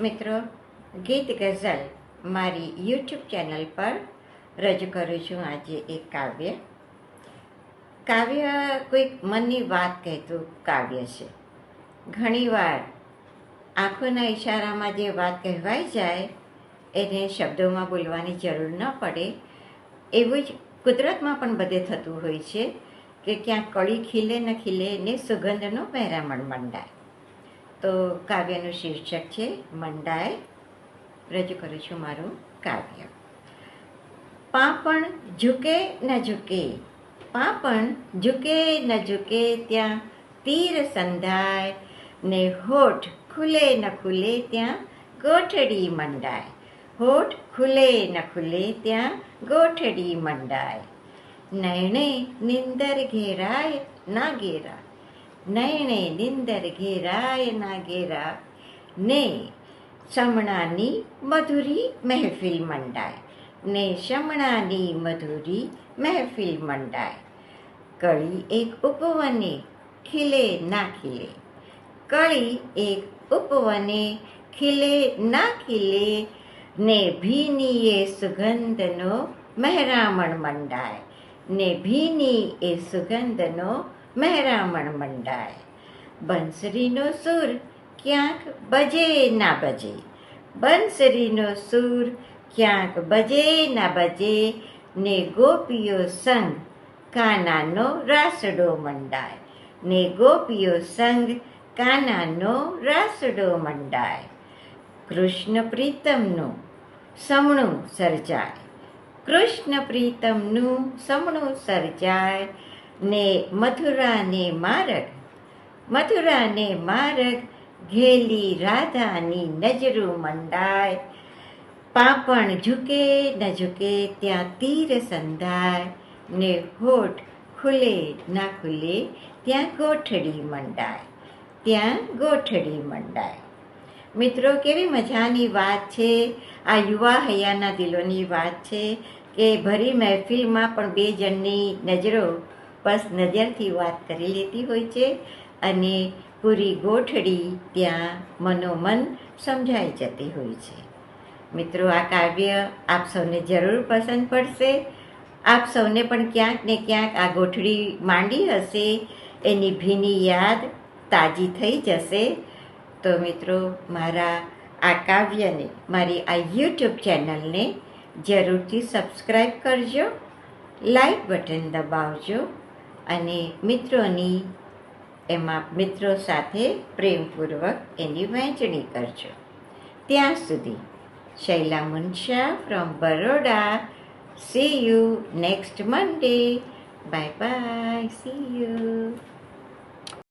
મિત્રો, ગીત ગઝલ મારી યુટ્યુબ ચેનલ પર રજૂ કરું છું. આજે એક કાવ્ય કોઈક મનની વાત કહેતું કાવ્ય છે. ઘણીવાર આંખોના ઈશારામાં જે વાત કહેવાઈ જાય એને શબ્દોમાં બોલવાની જરૂર ન પડે. એવું જ કુદરતમાં પણ બધે થતું હોય છે કે ક્યાંક કળી ખીલે ન ખીલે ને સુગંધનો મહેરામણ મંડાય. તો કાવ્યનું શીર્ષક છે મંડાય. રજૂ કરું છું મારું કાવ્ય. પાંપણ ઝૂકે ન ઝૂકે, પાંપણ ઝૂકે ન ઝૂકે ત્યાં તીર સંધાય, ને હોઠ ખુલે ન ખુલે ત્યાં ગોઠડી મંડાય. હોઠ ખુલે ન ખુલે ત્યાં ગોઠડી મંડાય. નયણે નિંદર ઘેરાય ના ઘેરા, નયણે નિંદર ઘેરાય ના ઘેરા, ને શમણાની મધુરી મહેફિલ મંડાય, ને શમણાની મધુરી મહેફિલ મંડાય. કળી એક ઉપવને ખીલે ના ખીલે, કળી એક ઉપવને ખીલે ના ખીલે, ને ભીની એ સુગંધનો મહેરામણ મંડાય, ને ભીની એ સુગંધનો મહેરામણ મંડાય. બંસરીનો સૂર ક્યાંક બજે ના બજે, બંસરીનો સૂર ક્યાંક બજે ના બજે, ને ગોપીઓ સંગ કાનાનો રાસડો મંડાય, ને ગોપીઓ સંગ કાનાનો રાસડો મંડાય. કૃષ્ણ પ્રીતમનું સમણું સર્જાય, કૃષ્ણ પ્રીતમનું સમણું સર્જાય, ને મથુરાને માર્ગ, મથુરાને માર્ગ ઘેલી રાધાની નજરું મંડાય. પાંપણ ઝૂકે ન ઝૂકે ત્યાં તીર સંધાય, ને હોઠ ખુલે ના ખુલે ત્યાં ગોઠડી મંડાય, ત્યાં ગોઠડી મંડાય. મિત્રો, કેવી મજાની વાત છે. આ યુવા હૈયાના દિલોની વાત છે કે ભરી મહેફિલમાં પણ બે જણની નજરો બસ નજરથી વાત કરી લેતી હોય છે અને પૂરી ગોઠડી ત્યાં મનોમન સમજાઈ જતી હોય છે. મિત્રો, આ કાવ્ય આપ સૌને જરૂર પસંદ પડશે. આપ સૌને પણ ક્યાંક ને ક્યાંક આ ગોઠડી માંડી હશે, એની ભીની યાદ તાજી થઈ જશે. તો મિત્રો, મારા આ કાવ્યને, મારી આ યુટ્યુબ ચેનલને જરૂરથી સબસ્ક્રાઈબ કરજો, લાઈક બટન દબાવજો અને મિત્રો સાથે પ્રેમપૂર્વક એની વહેંચણી કરજો. ત્યાં સુધી Shaila Munsha from Baroda. See you next Monday. Bye bye. See you.